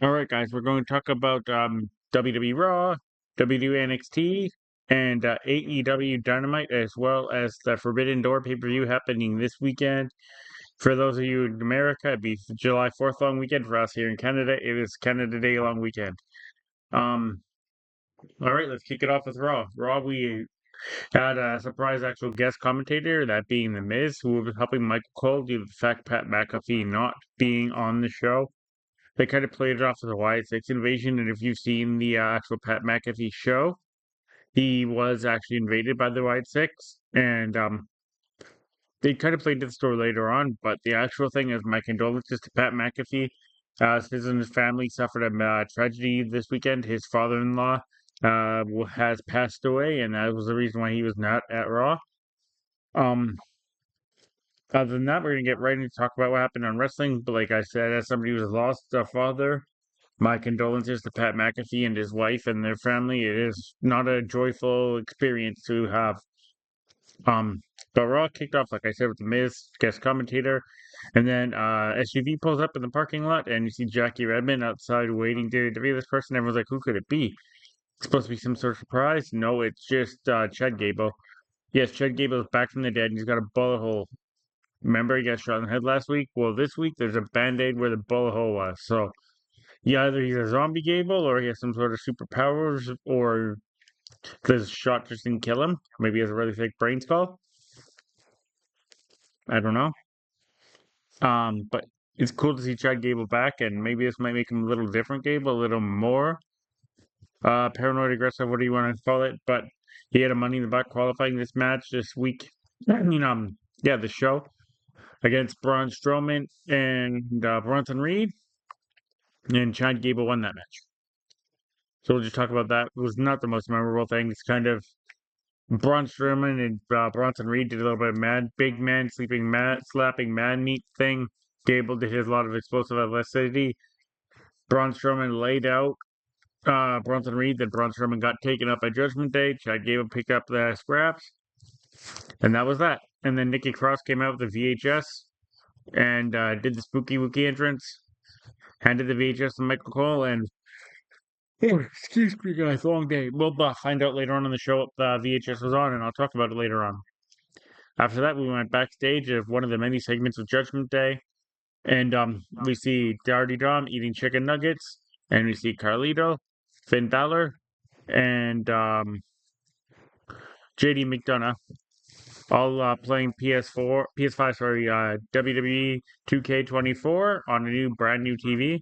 All right, guys, we're going to talk about WWE Raw, WWE NXT, and AEW Dynamite, as well as the Forbidden Door pay-per-view happening this weekend. For those of you in America, it'd be July 4th long weekend. For us here in Canada, it is Canada Day long weekend. Um, all right, let's kick it off with Raw. Raw, we had a surprise actual guest commentator, that being The Miz, who was helping Michael Cole due to the fact Pat McAfee not being on the show. They kind of played it off as a Wyatt Six invasion, and if you've seen the actual Pat McAfee show, he was actually invaded by the Wyatt Six, and they kind of played to the story later on. But the actual thing is, my condolences to Pat McAfee. His and his family suffered a tragedy this weekend. His father-in-law has passed away, and that was the reason why he was not at Raw. Um, Other than that, we're gonna get right into talk about what happened on wrestling. But like I said, as somebody who's lost a father, my condolences to Pat McAfee and his wife and their family. It is not a joyful experience to have. Um, but Raw kicked off, like I said, with the Miz guest commentator, and then SUV pulls up in the parking lot, and you see Jackie Redmond outside waiting to interview this person. Everyone's like, "Who could it be? It's supposed to be some sort of surprise." No, it's just Chad Gable. Yes, Chad Gable is back from the dead, and he's got a bullet hole. Remember, he got shot in the head last week. Well, this week there's a band-aid where the bullet hole was. So yeah, either he's a zombie Gable or he has some sort of superpowers or this shot just didn't kill him. Maybe he has a really thick brain skull. I don't know. But it's cool to see Chad Gable back, and maybe this might make him a little different Gable, a little more paranoid aggressive, what do you want to call it? But he had a Money in the Bank qualifying this match this week. I mean, yeah, the show against Braun Strowman and Bronson Reed, and Chad Gable won that match. So we'll just talk about that. It was not the most memorable thing. It's kind of Braun Strowman and Bronson Reed did a little bit of big man sleeping slapping man meat thing. Gable did his lot of explosive elasticity. Braun Strowman laid out Bronson Reed. Then Braun Strowman got taken up by Judgment Day. Chad Gable picked up the scraps, and that was that. And then Nikki Cross came out with the VHS and did the spooky wookie entrance. Handed the VHS to Michael Cole, and oh, excuse me, guys, long day. We'll find out later on in the show what the VHS was on, and I'll talk about it later on. After that, we went backstage of one of the many segments of Judgment Day, and we see Darty Dom eating chicken nuggets, and we see Carlito, Finn Balor, and JD McDonough all playing PS4, PS5, sorry, WWE 2K24 on a brand new TV.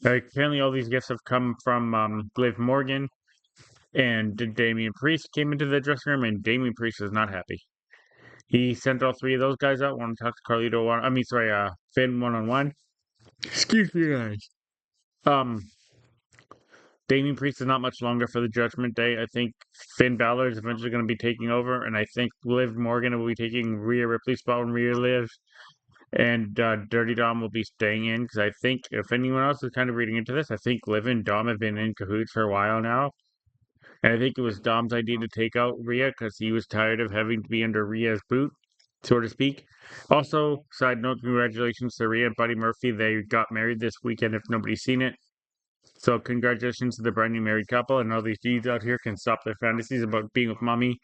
Apparently, all these gifts have come from Liv Morgan, and Damian Priest came into the dressing room, and Damian Priest is not happy. He sent all three of those guys out. Want to talk to Carlito Finn one on one. Excuse me, guys. Um, Damian Priest is not much longer for the Judgment Day. I think Finn Balor is eventually going to be taking over, and I think Liv Morgan will be taking Rhea Ripley's spot when Rhea lives, and Dirty Dom will be staying in because I think if anyone else is kind of reading into this, I think Liv and Dom have been in cahoots for a while now. And I think it was Dom's idea to take out Rhea because he was tired of having to be under Rhea's boot, so to speak. Also, side note, congratulations to Rhea and Buddy Murphy. They got married this weekend if nobody's seen it. So congratulations to the brand new married couple, and all these dudes out here can stop their fantasies about being with mommy.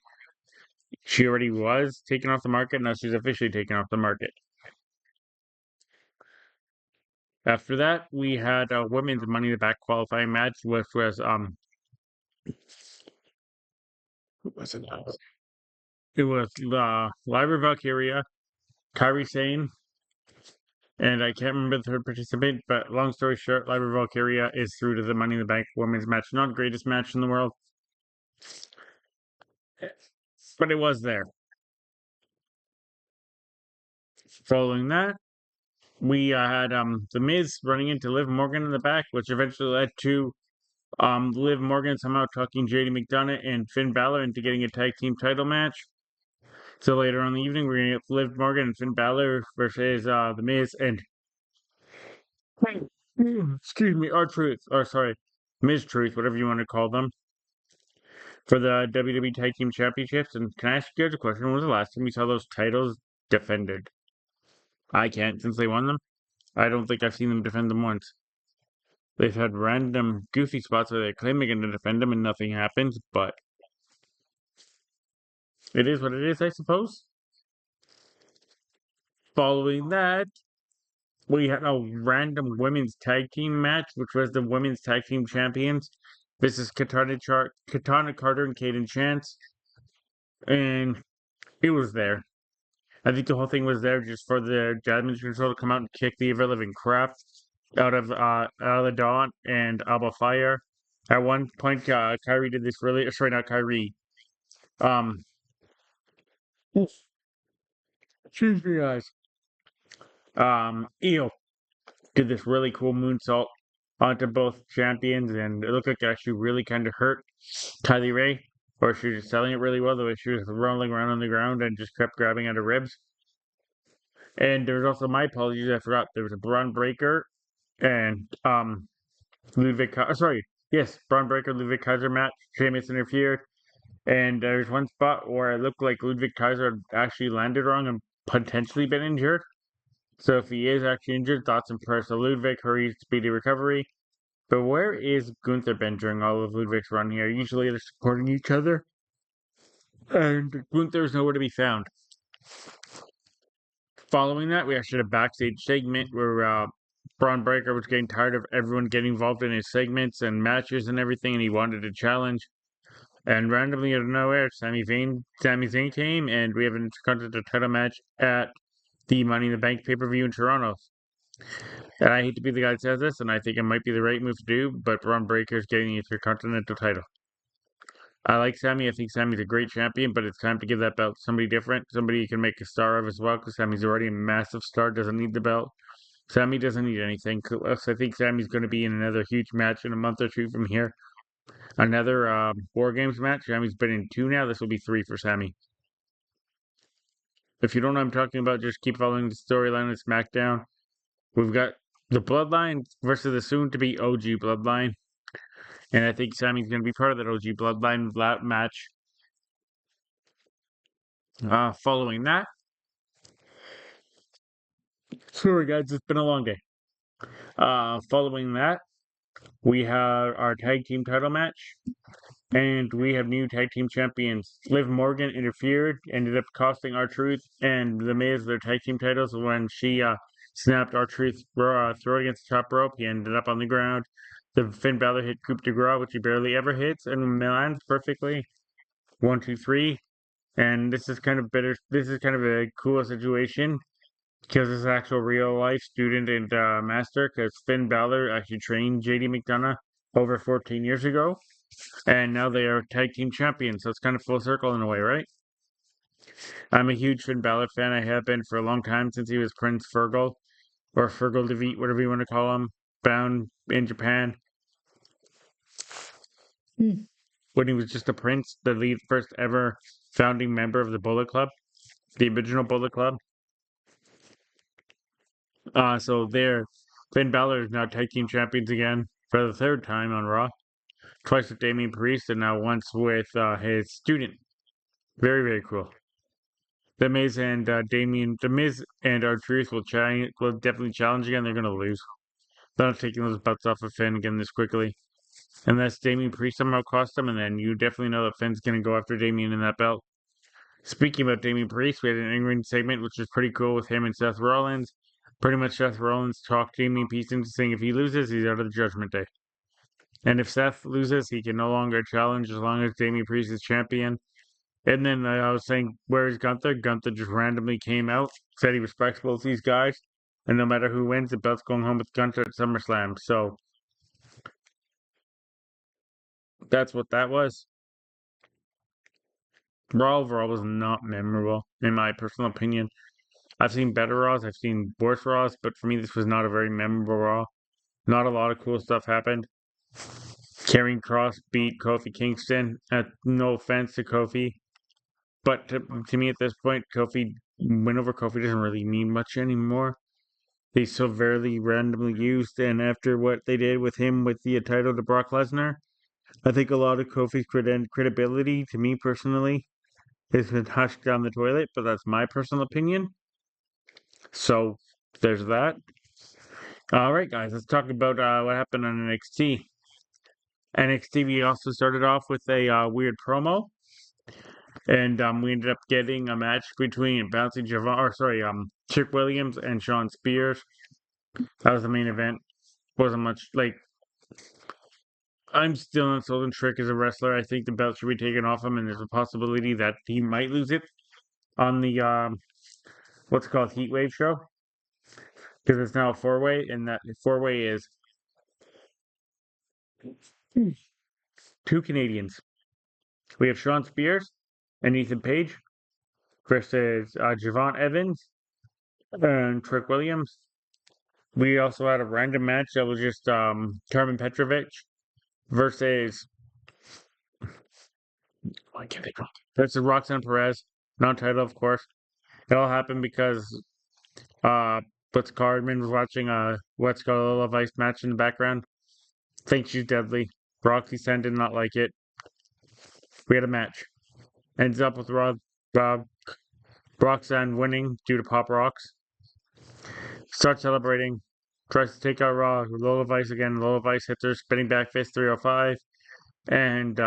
She already was taken off the market, now she's officially taken off the market. After that, we had a women's Money in the Bank qualifying match, which was who was it? It was Lyra Valkyria, Kairi Sane, and I can't remember the third participant, but long story short, Lyra Valkyria is through to the Money in the Bank women's match. Not the greatest match in the world, but it was there. Following that, we had The Miz running into Liv Morgan in the back, which eventually led to Liv Morgan somehow talking JD McDonough and Finn Balor into getting a tag team title match. So later on in the evening, we're gonna get Liv Morgan and Finn Balor versus The Miz and excuse me, R-Truth, or sorry, Miz Truth, whatever you want to call them, for the WWE Tag Team Championships. And can I ask you guys a question? When was the last time you saw those titles defended? I can't, since they won them. I don't think I've seen them defend them once. They've had random goofy spots where they claim they're going to defend them and nothing happens, but it is what it is, I suppose. Following that, we had a random women's tag team match, which was the women's tag team champions. This is Katana Carter and Kaden Chance, and it was there. I think the whole thing was there just for the damage control to come out and kick the ever living crap out of the Dawn and Alba Fire. At one point, Kyrie did this really. Sorry, not Kyrie. Um, excuse me, guys. Eel did this really cool moonsault onto both champions, and it looked like it actually really kind of hurt Kylie Ray, or she was just selling it really well the way she was rolling around on the ground and just kept grabbing at her ribs. And there was also my apologies, I forgot there was a Braun Breaker and Braun Breaker Ludwig Kaiser match. Sheamus interfered, and there's one spot where it looked like Ludwig Kaiser had actually landed wrong and potentially been injured. So if he is actually injured, thoughts and prayers to Ludwig, hurry speedy recovery. But where is Gunther been during all of Ludwig's run here? Usually they're supporting each other, and Gunther's nowhere to be found. Following that, we actually had a backstage segment where Braun Breaker was getting tired of everyone getting involved in his segments and matches and everything, and he wanted a challenge. And randomly out of nowhere, Sami Zayn came, and we have an Intercontinental title match at the Money in the Bank pay-per-view in Toronto. And I hate to be the guy that says this, and I think it might be the right move to do, but Braun Breaker's getting the Intercontinental title. I like Sami. I think Sami's a great champion, but it's time to give that belt to somebody different, somebody you can make a star of as well, because Sami's already a massive star, doesn't need the belt. Sami doesn't need anything. I think Sami's going to be in another huge match in a month or two from here. Another War Games match. Sami's been in 2 now. This will be 3 for Sami. If you don't know what I'm talking about, just keep following the storyline of SmackDown. We've got the Bloodline versus the soon-to-be OG Bloodline. And I think Sami's going to be part of that OG Bloodline match. Following that, sorry guys, it's been a long day. Following that, we have our tag team title match. And we have new tag team champions. Liv Morgan interfered, ended up costing R-Truth and The Miz their tag team titles when she snapped R-Truth's throat against the top rope. He ended up on the ground. The Finn Balor hit coup de grace, which he barely ever hits, and lands perfectly. 1, 2, 3. And this is kind of bitter. This is kind of a cool situation because it's actual real life student and master. Because Finn Balor actually trained JD McDonough over 14 years ago. And now they are tag team champions, so it's kind of full circle in a way, right? I'm a huge Finn Balor fan. I have been for a long time since he was Prince Fergal, or Fergal Devite, whatever you want to call him, bound in Japan. When he was just a prince, the first ever founding member of the Bullet Club, the original Bullet Club. So there, Finn Balor is now tag team champions again for the 3rd time on Raw. Twice with Damian Priest, and now once with his student. Very, very cool. The Miz and R-Truth will definitely challenge again. They're gonna lose. They're not taking those belts off of Finn again this quickly. Unless Damian Priest somehow cost them, and then you definitely know that Finn's gonna go after Damian in that belt. Speaking about Damian Priest, we had an in-ring segment which is pretty cool with him and Seth Rollins. Pretty much Seth Rollins talked Damian Priest into saying if he loses, he's out of the Judgment Day. And if Seth loses, he can no longer challenge as long as Damian Priest is champion. And then I was saying, where is Gunther? Gunther just randomly came out, said he respects both these guys, and no matter who wins, the belt's going home with Gunther at SummerSlam. So that's what that was. Raw overall was not memorable, in my personal opinion. I've seen better Raws, I've seen worse Raws, but for me, this was not a very memorable Raw. Not a lot of cool stuff happened. Karrion Kross beat Kofi Kingston. No offense to Kofi. But to me, at this point, win over Kofi doesn't really mean much anymore. He's so very randomly used, and after what they did with him with the title to Brock Lesnar, I think a lot of Kofi's credibility, to me personally, has been hushed down the toilet, but that's my personal opinion. So, there's that. All right, guys, let's talk about what happened on NXT. NXT, we also started off with a weird promo, and we ended up getting a match between Bouncy Javon, or sorry, Chick Williams and Shawn Spears. That was the main event. Wasn't much like. I'm still not sold on Trick as a wrestler. I think the belt should be taken off him, and there's a possibility that he might lose it on the what's called Heat Wave show because it's now a four-way, and that four-way is two Canadians. We have Shawn Spears and Ethan Page versus Javon Evans and Trick Williams. We also had a random match that was just Carmen Petrovic versus I can't think of versus Roxanne Perez, non-title, of course. It all happened because uh, Blitz Cardman was watching what's called a Love Ice match in the background. Thinks she's deadly. Roxy Sen did not like it. We had a match. Ends up with uh, Roxanne winning due to Pop Rocks. Starts celebrating. Tries to take out Lola Vice again. Lola Vice hits her spinning back fist 305. And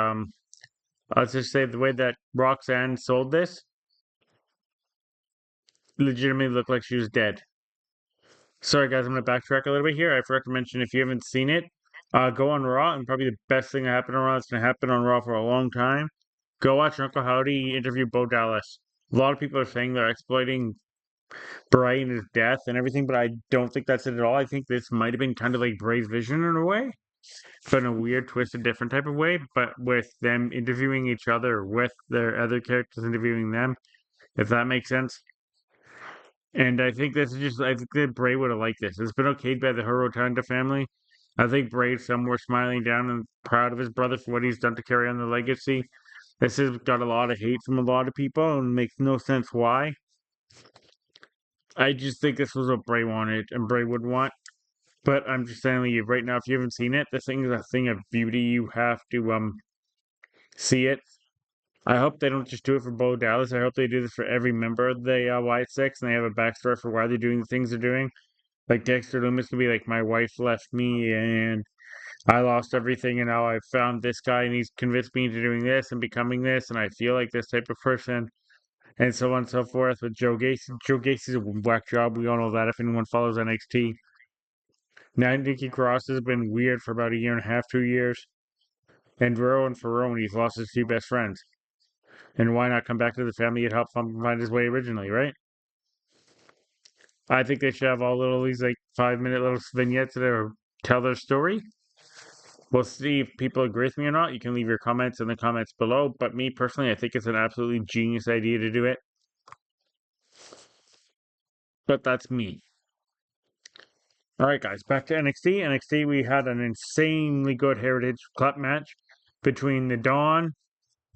let's just say the way that Roxanne sold this legitimately looked like she was dead. Sorry, guys, I'm going to backtrack a little bit here. I forgot to mention if you haven't seen it, go on Raw, and probably the best thing that happened on Raw that's going to happen on Raw for a long time. Go watch Uncle Howdy interview Bo Dallas. A lot of people are saying they're exploiting Bray and his death and everything, but I don't think that's it at all. I think this might have been kind of like Bray's vision in a way, but in a weird, twisted, different type of way, but with them interviewing each other, with their other characters interviewing them, if that makes sense. And I think this is just, I think that Bray would have liked this. It's been okayed by the Horotanda family. I think Bray's somewhere smiling down and proud of his brother for what he's done to carry on the legacy. This has got a lot of hate from a lot of people and makes no sense why. I just think this was what Bray wanted and Bray would want. But I'm just telling you right now, if you haven't seen it, this thing is a thing of beauty. You have to see it. I hope they don't just do it for Bo Dallas. I hope they do this for every member of the White Six and they have a backstory for why they're doing the things they're doing. Like Dexter Loomis could be like, my wife left me and I lost everything and now I found this guy and he's convinced me into doing this and becoming this and I feel like this type of person and so on and so forth with Joe Gacy. Joe Gacy's a whack job. We all know that if anyone follows NXT. Now Nikki Cross has been weird for about a year and a half, 2 years. And Rowan Ferrone, he's lost his two best friends. And why not come back to the family and help him find his way originally, right? I think they should have all little these like 5 minute little vignettes that tell their story. We'll see if people agree with me or not. You can leave your comments in the comments below. But me personally, I think it's an absolutely genius idea to do it. But that's me. All right, guys, back to NXT. NXT, we had an insanely good Heritage Cup match between the Dawn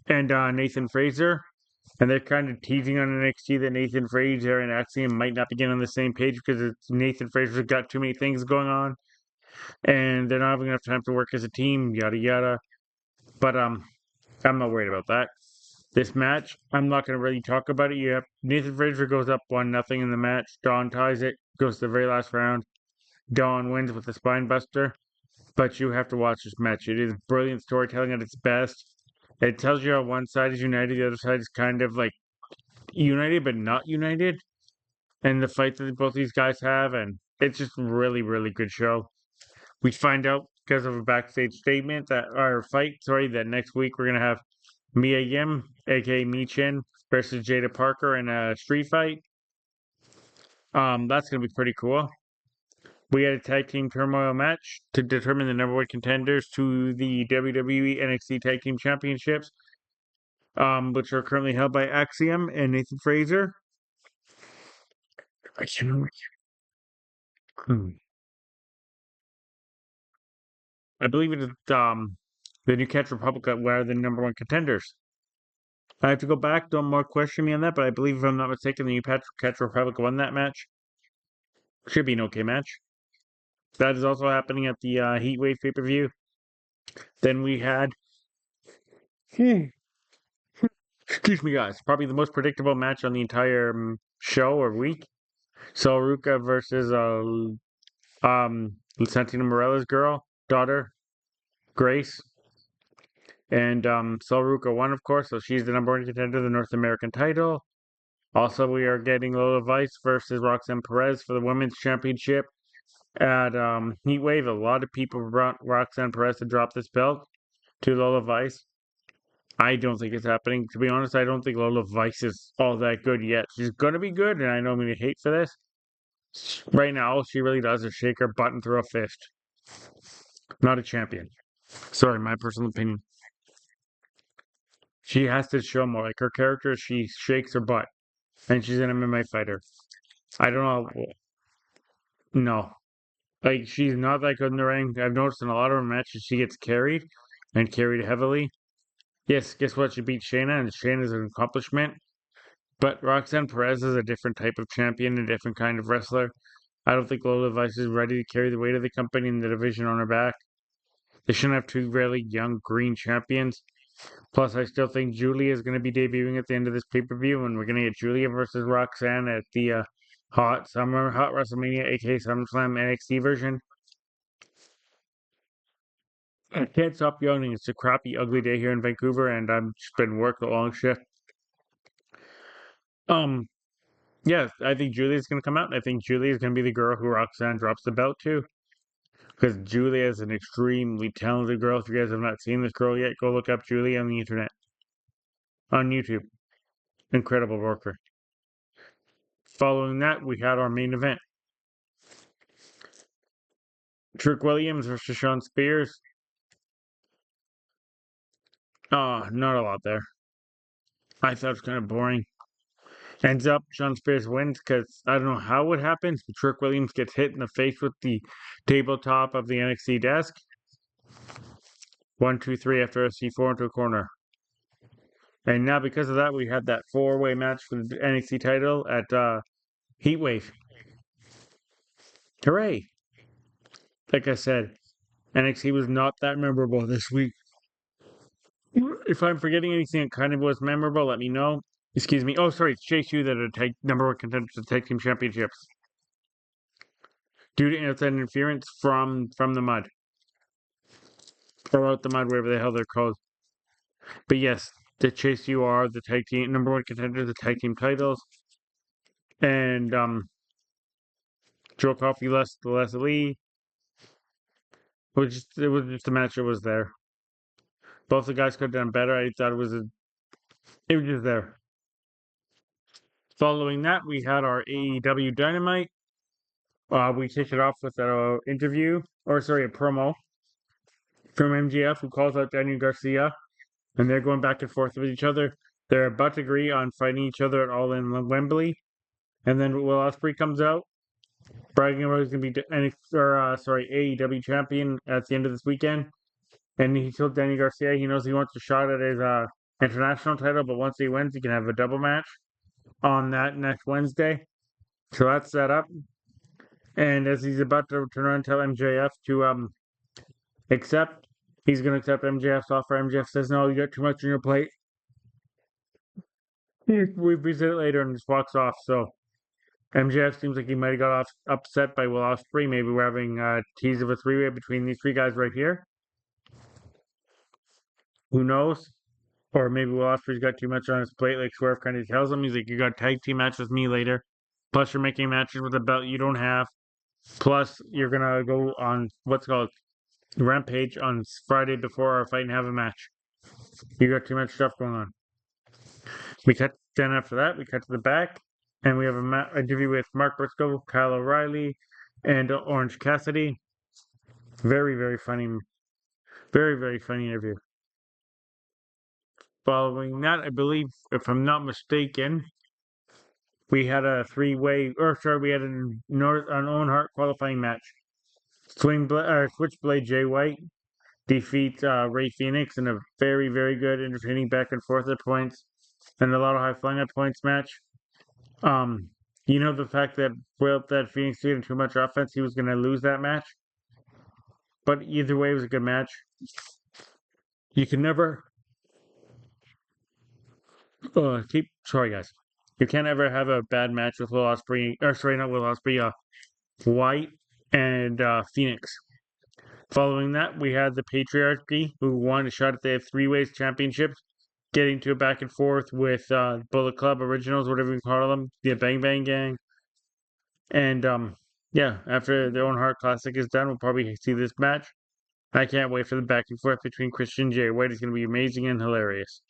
and Nathan Fraser. And they're kind of teasing on NXT that Nathan Fraser and Axiom might not begin on the same page because Nathan Fraser's got too many things going on. And they're not having enough time to work as a team, yada yada. But I'm not worried about that. This match, I'm not going to really talk about it. You have Nathan Fraser goes up 1-0 in the match. Dawn ties it, goes to the very last round. Dawn wins with the spine buster. But you have to watch this match. It is brilliant storytelling at its best. It tells you how one side is united, the other side is kind of like united but not united. And the fight that both these guys have, and it's just really, really good show. We find out because of a backstage statement that that next week we're gonna have Mia Yim, aka Michin, versus Jada Parker in a street fight. That's gonna be pretty cool. We had a tag team turmoil match to determine the number one contenders to the WWE NXT Tag Team Championships, which are currently held by Axiom and Nathan Fraser. I can I believe it is the New Catch Republic that were the number one contenders. I have to go back. Don't more question me on that, but I believe, if I'm not mistaken, the New Catch Republic won that match. Should be an okay match. That is also happening at the Heatwave pay per view. Then we had, excuse me, guys, probably the most predictable match on the entire show or week. So Ruka versus Santina Morella's daughter, Grace, and Sol Ruka won, of course, so she's the number one contender to the North American title. Also, we are getting Lola Vice versus Roxanne Perez for the women's championship at Heatwave. A lot of people want Roxanne Perez to drop this belt to Lola Vice. I don't think it's happening. To be honest, I don't think Lola Vice is all that good yet. She's gonna be good, and I know I'm gonna hate for this. Right now, all she really does is shake her butt and throw a fist. Not a champion. Sorry, my personal opinion. She has to show more. Like her character, she shakes her butt, and she's an MMA fighter. I don't know. No, like she's not that good in the ring. I've noticed in a lot of her matches she gets carried and carried heavily. Yes, guess what? She beat Shayna, and Shayna's an accomplishment. But Roxanne Perez is a different type of champion, a different kind of wrestler. I don't think Lola Vice is ready to carry the weight of the company and the division on her back. They shouldn't have two really young green champions. Plus, I still think Julia is going to be debuting at the end of this pay per view, and we're going to get Julia versus Roxanne at the Hot WrestleMania, aka SummerSlam NXT version. I can't stop yawning. It's a crappy, ugly day here in Vancouver, and I've just been working a long shift. Um, yeah, I think Julia's going to come out, and I think Julia is going to be the girl who Roxanne drops the belt to. Because Julia is an extremely talented girl. If you guys have not seen this girl yet, go look up Julia on the internet, on YouTube. Incredible worker. Following that, we had our main event. Trick Williams versus Sean Spears. Not a lot there. I thought it was kind of boring. Ends up, Sean Spears wins because I don't know how it happens, but Trick Williams gets hit in the face with the tabletop of the NXT desk. 1, 2, 3 after a C4 into a corner. And now, because of that, we had that four-way match for the NXT title at Heatwave. Hooray! Like I said, NXT was not that memorable this week. If I'm forgetting anything that kind of was memorable, let me know. Excuse me. Oh, sorry, it's Chase U that are number one contenders to the tag team championships due to outside interference from the mud or out the mud, wherever the hell they're called. But yes, the Chase U are the tag team number one contender to the tag team titles, and Joe Coffey lost to Leslie. It was just a match that was there. Both the guys could have done better. I thought it was just there. Following that, we had our AEW Dynamite. We kicked it off with an interview, or sorry, a promo from MJF, who calls out Daniel Garcia, and they're going back and forth with each other. They're about to agree on fighting each other at All In Wembley, and then Will Ospreay comes out, bragging about he's going to be AEW champion at the end of this weekend. And he told Danny Garcia he knows he wants a shot at his international title, but once he wins, he can have a double match on that next Wednesday. So that's set up. And as he's about to turn around and tell MJF to accept, he's going to accept MJF's offer. MJF says, "No, you got too much on your plate." We visit it later and just walks off. So MJF seems like he might have got upset by Will Ospreay. Maybe we're having a tease of a three-way between these three guys right here. Who knows? Or maybe Will Ospreay's got too much on his plate, like Swerve kind of tells him. He's like, "You got a tag team match with me later. Plus, you're making matches with a belt you don't have. Plus, you're gonna go on what's called Rampage on Friday before our fight and have a match. You got too much stuff going on." Then after that, we cut to the back, and we have an interview with Mark Briscoe, Kyle O'Reilly, and Orange Cassidy. Very, very funny. Very, very funny interview. Following that, I believe, if I'm not mistaken, we had a we had an Owen Hart qualifying match. Switchblade Jay White defeats Ray Phoenix in a very, very good, entertaining back and forth at points, and a lot of high flying at points match. The fact that that Phoenix did too much offense, he was going to lose that match. But either way, it was a good match. You can never sorry guys. You can't ever have a bad match with Will Ospreay, or sorry, not Will Ospreay, White and Phoenix. Following that, we had the Patriarchy, who won a shot at the three-ways championship, getting to a back and forth with Bullet Club Originals, whatever you call them, the Bang Bang Gang. And yeah, after the Owen Hart Classic is done, we'll probably see this match. I can't wait for the back and forth between Christian and Jay White. It's going to be amazing and hilarious.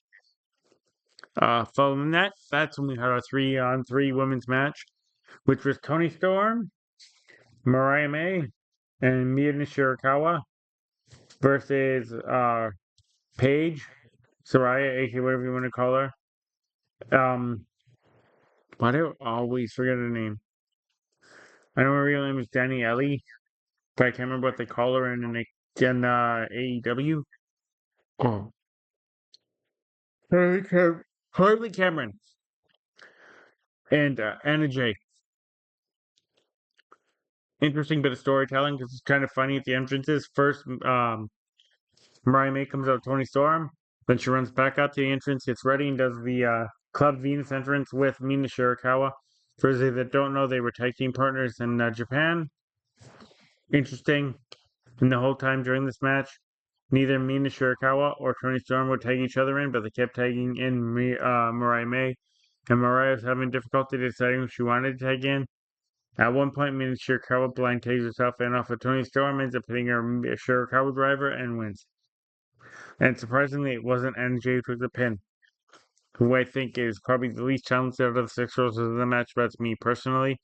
Following that, that's when we had our 3-on-3 women's match, which was Tony Storm, Mariah May, and Mia Nishirakawa versus Paige, Soraya, aka whatever you want to call her. Why do I always forget her name? I know her real name is Danny Ellie, but I can't remember what they call her in AEW. Oh, Harley Cameron and Anna Jay. Interesting bit of storytelling because it's kind of funny at the entrances. First, Mariah May comes out Tony Storm, then she runs back out to the entrance, gets ready, and does the Club Venus entrance with Mina Shirakawa. For those that don't know, they were tag team partners in Japan. Interesting. And the whole time during this match, neither Mina Shirakawa or Tony Storm would tag each other in, but they kept tagging in Mariah May. And Mariah was having difficulty deciding who she wanted to tag in. At one point, Mina Shirakawa blind tags herself in off of Tony Storm, ends up hitting her Shirakawa driver, and wins. And surprisingly, it wasn't NJ who took the pin, who I think is probably the least talented out of the six girls in the match, but that's me personally.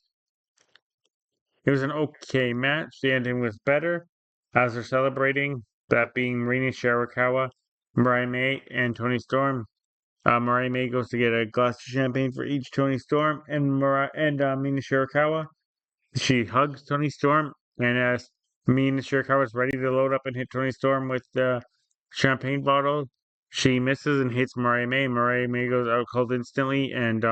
It was an okay match. The ending was better, as they're celebrating, that being Marina Shirakawa, Mariah May, and Tony Storm. Mariah May goes to get a glass of champagne for each Tony Storm, and Mina Shirakawa. She hugs Tony Storm, and as Mina Shirakawa is ready to load up and hit Tony Storm with the champagne bottle, she misses and hits Mariah May. Mariah May goes out cold instantly, and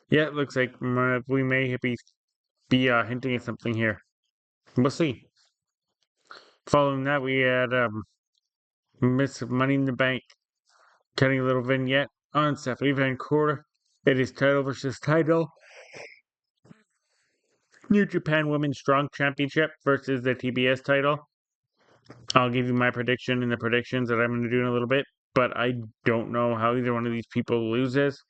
yeah, it looks like we may be hinting at something here. We'll see. Following that, we had Miss Money in the Bank, cutting a little vignette on Stephanie Van Court. It is title versus title. New Japan Women's Strong Championship versus the TBS title. I'll give you my prediction in the predictions that I'm going to do in a little bit, but I don't know how either one of these people loses.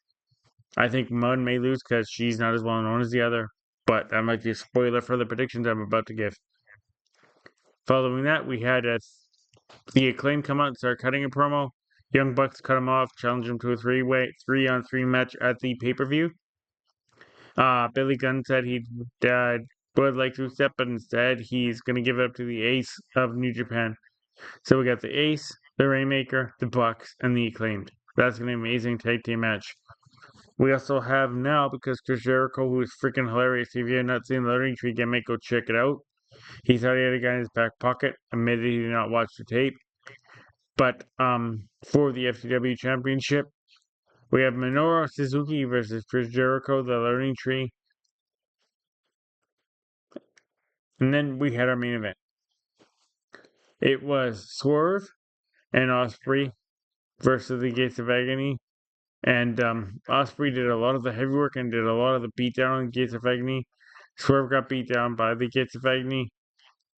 I think Mud may lose because she's not as well known as the other, but that might be a spoiler for the predictions I'm about to give. Following that, we had the Acclaim come out and start cutting a promo. Young Bucks cut him off, challenge him to a 3-on-3 match at the pay-per-view. Billy Gunn said he would like to step, but instead he's going to give it up to the ace of New Japan. So we got the Ace, the Rainmaker, the Bucks, and the Acclaimed. That's going to be an amazing tag team match. We also have now, because Chris Jericho, who is freaking hilarious, if you have not seen the Learning Tree gimmick, go check it out. He thought he had a guy in his back pocket, admitted he did not watch the tape. But for the FTW Championship, we have Minoru Suzuki versus Chris Jericho, the Learning Tree. And then we had our main event. It was Swerve and Osprey versus the Gates of Agony. And Osprey did a lot of the heavy work and did a lot of the beatdown on Gates of Agony. Swerve got beat down by the Gates of Agony.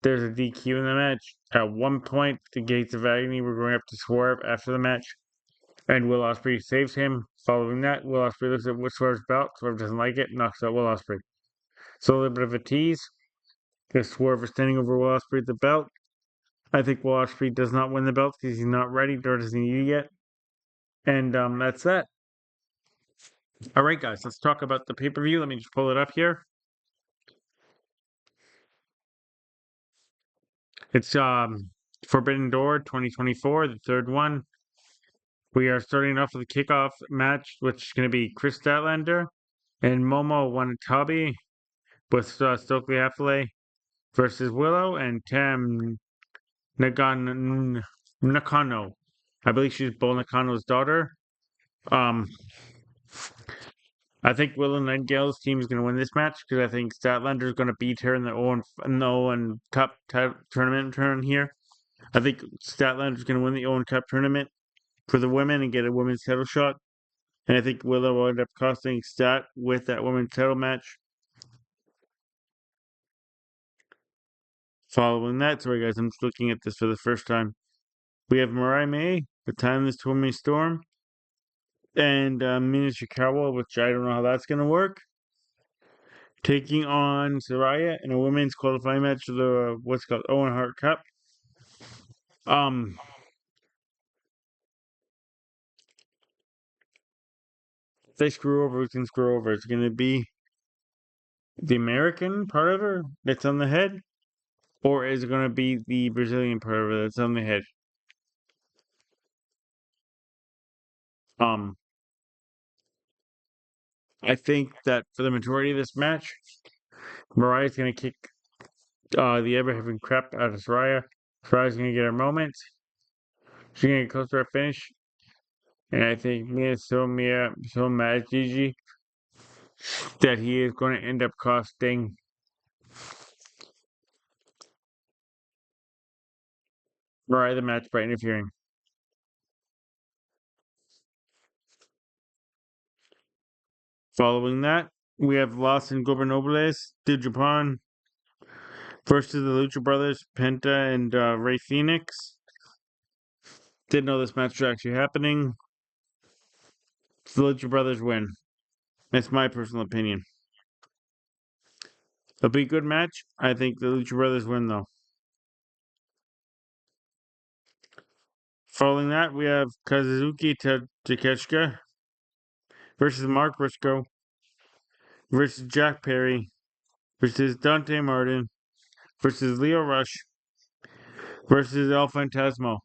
There's a DQ in the match. At one point, the Gates of Agony were going up to Swerve after the match, and Will Ospreay saves him. Following that, Will Ospreay looks at Swerve's belt. Swerve doesn't like it, knocks out Will Ospreay. So a little bit of a tease. Because Swerve is standing over Will Ospreay at the belt. I think Will Ospreay does not win the belt because he's not ready, nor does he need it yet. And that's that. All right, guys, let's talk about the pay-per-view. Let me just pull it up here. It's Forbidden Door 2024, the third one. We are starting off with a kickoff match, which is going to be Chris Statlander and Momo Wanatabe with Stokely Affley versus Willow and Tam Nakano. I believe she's Bull Nakano's daughter. I think Willow Nightingale's team is going to win this match because I think Statlander is going to beat her in the Owen Cup tournament turn here. I think Statlander is going to win the Owen Cup tournament for the women and get a women's title shot. And I think Willow will end up costing Stat with that women's title match. Following that, sorry guys, I'm just looking at this for the first time. We have Mariah May, the Timeless Tournament Storm, and Mina Shikawa, which I don't know how that's going to work, taking on Saraya in a women's qualifying match for the what's called Owen Hart Cup. Um, if they screw over, who's going to screw over? It's going to be the American part of her that's on the head, or is it going to be the Brazilian part of her that's on the head? Um, I think that for the majority of this match, Mariah's going to kick the ever having crap out of Saraya. Saraya's going to get her moment. She's going to get close to her finish. And I think Mia is so mad at Gigi that he is going to end up costing Mariah the match by interfering. Following that, we have Los Ingobernables de Japan versus the Lucha Brothers, Penta and Ray Phoenix. Didn't know this match was actually happening. The Lucha Brothers win. That's my personal opinion. It'll be a good match. I think the Lucha Brothers win, though. Following that, we have Kazuki Takeshita versus Mark Briscoe versus Jack Perry versus Dante Martin versus Leo Rush versus El Fantasmo.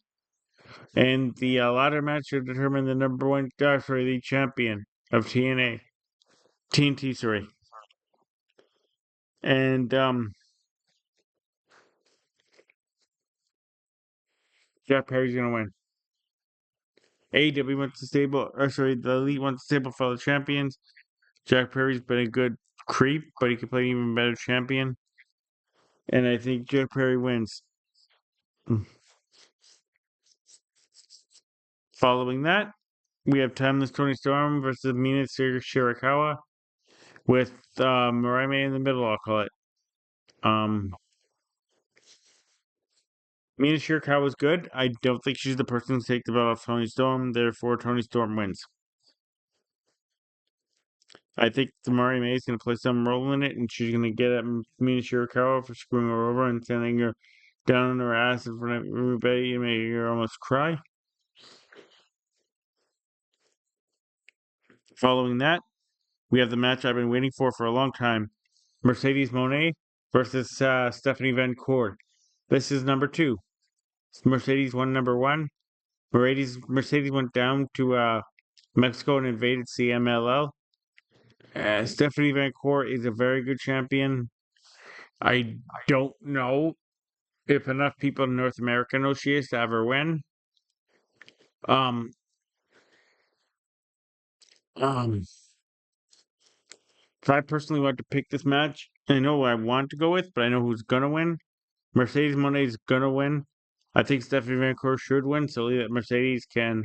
And the ladder match will determine the number one guy for the champion of TNT, sorry. And Jack Perry's gonna win. AEW wants to stable, or sorry, the Elite wants to stable for the champions. Jack Perry's been a good creep, but he could play an even better champion. And I think Jack Perry wins. Following that, we have Timeless Tony Storm versus Mina Shirakawa with Mariah May in the middle, I'll call it. Mina Shirakawa was good. I don't think she's the person to take the belt off Tony Storm, therefore Tony Storm wins. I think Mariah May is going to play some role in it, and she's going to get at Mina Shirakawa for screwing her over and sending her down on her ass in front of everybody and making her almost cry. Following that, we have the match I've been waiting for a long time. Mercedes Moné versus Stephanie Van Court. This is number 2. Mercedes won number 1. Mercedes went down to Mexico and invaded CMLL. Stephanie Van Court is a very good champion. I don't know if enough people in North America know she is to have her win. Um, um, if I personally want to pick this match, I know who I want to go with, but I know who's gonna win. Mercedes Moné is gonna win. I think Stephanie Van Court should win, so that Mercedes can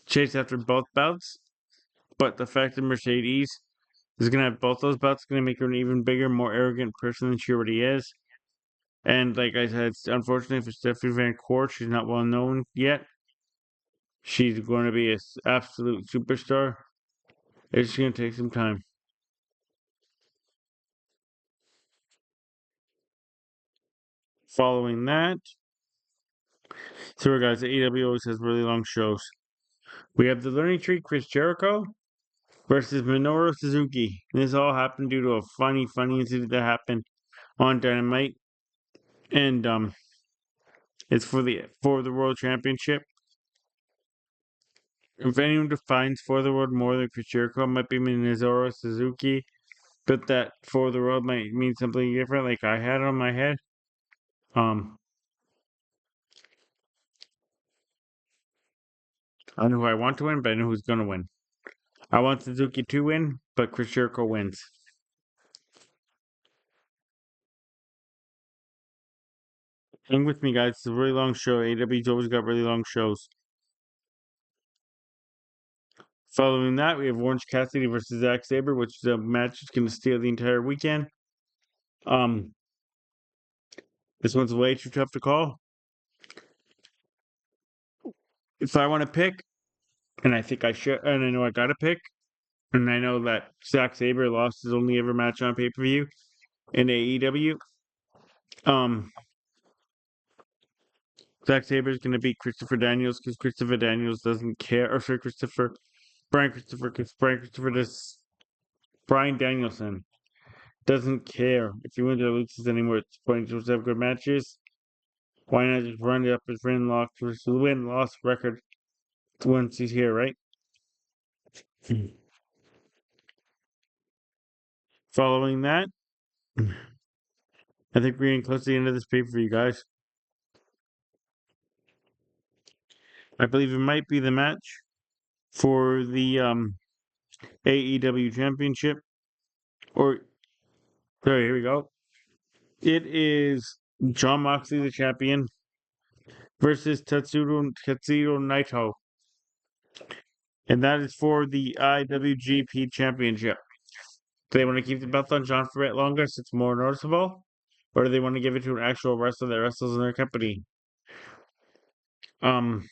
chase after both belts. But the fact that Mercedes is gonna have both those belts is gonna make her an even bigger, more arrogant person than she already is. And like I said, unfortunately for Stephanie Van Court, she's not well known yet. She's going to be an absolute superstar. It's just going to take some time. Following that, so guys, the AEW always has really long shows. We have the Learning Tree, Chris Jericho versus Minoru Suzuki. This all happened due to a funny incident that happened on Dynamite, and it's for the World Championship. If anyone defines for the world more than Chris Jericho, it might be Minoru Suzuki, but that for the world might mean something different, like I had on my head. I know who I want to win, but I know who's going to win. I want Suzuki to win, but Chris Jericho wins. Hang with me, guys. It's a really long show. AEW's always got really long shows. Following that, we have Orange Cassidy versus Zack Sabre, which is a match that's going to steal the entire weekend. This one's way too tough to call. If I want to pick, and I think I should, and I know I gotta pick, and I know that Zack Sabre lost his only ever match on pay-per-view in AEW. Um, Zack Sabre is going to beat Christopher Daniels because Christopher Daniels doesn't care, or sorry, because Brian Danielson doesn't care if he wins or loses anymore. At this point, he just have good matches. Why not just run it up his win loss record once he's here, right? Following that, I think we're getting close to the end of this pay per view, guys. I believe it might be the match for the AEW Championship. Or sorry, here we go. It is John Moxley, the champion, versus Tetsudo Naito, and that is for the IWGP Championship. Do they want to keep the belt on John for a bit longer so it's more noticeable, or do they want to give it to an actual wrestler that wrestles in their company? Um,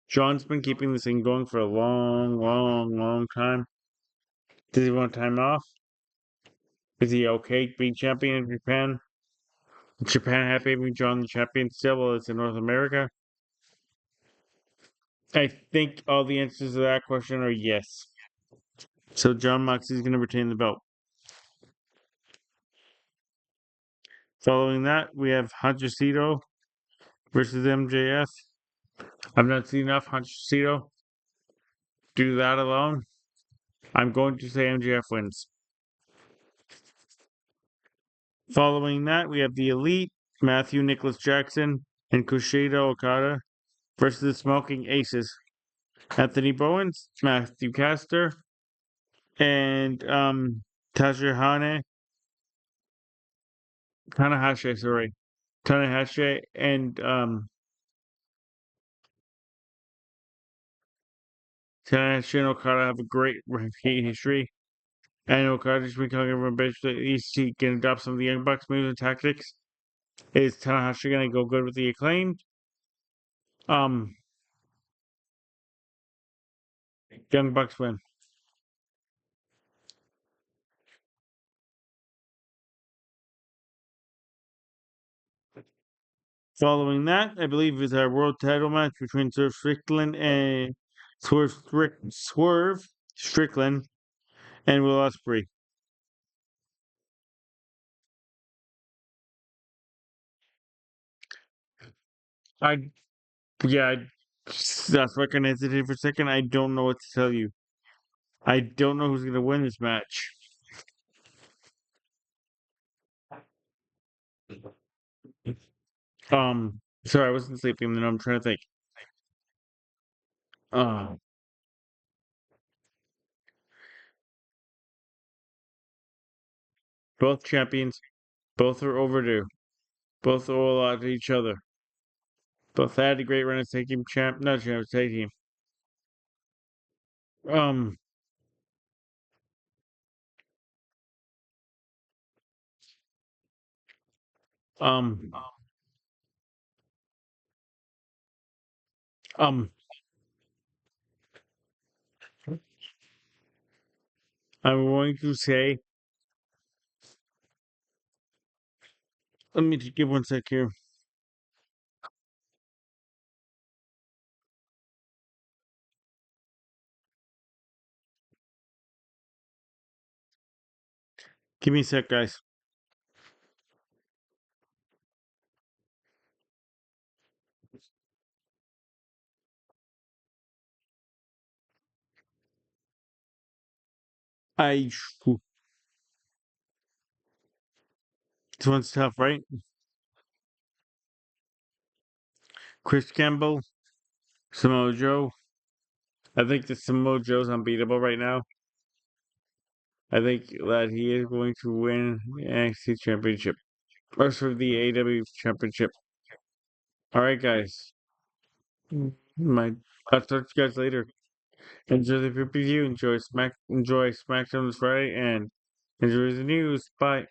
John's been keeping this thing going for a long, long, long time. Does he want time off? Is he okay being champion in Japan? Is Japan happy being John the champion still while it's in North America? I think all the answers to that question are yes. So John Moxley's going to retain the belt. Following that, we have Hunter versus MJF. I've not seen enough Hunter do that alone. I'm going to say MJF wins. Following that, we have the Elite, Matthew Nicholas Jackson, and Kushida Okada versus the Smoking Aces. Anthony Bowens, Matthew Caster, and Tashihane Tanahashi, sorry. Tanahashi and Tanahashi and Okada have a great history. And Okada's becoming a bitch that he can adopt some of the Young Bucks moves and tactics. Is Tanahashi gonna go good with the acclaimed? Um Young Bucks win. Following that, I believe is our world title match between Swerve Strickland and Will Ospreay. I yeah, that's why I can hesitate for a second. I don't know what to tell you. I don't know who's gonna win this match. Sorry, I wasn't sleeping. Then I'm trying to think. Uh, both champions, both are overdue. Both owe a lot to each other. Both had a great run as tag team champ, not champ, tag team. Um, um, um. I'm going to say. Let me just give one sec here. Give me a sec, guys. I. This one's tough, right? Chris Campbell, Samoa Joe. I think the Samoa Joe's unbeatable right now. I think that he is going to win the NXT Championship. Or for the AEW Championship. Alright, guys. My, I'll talk to you guys later. Enjoy the pay-per-view. Enjoy SmackDown this Friday, and Enjoy the news. Bye.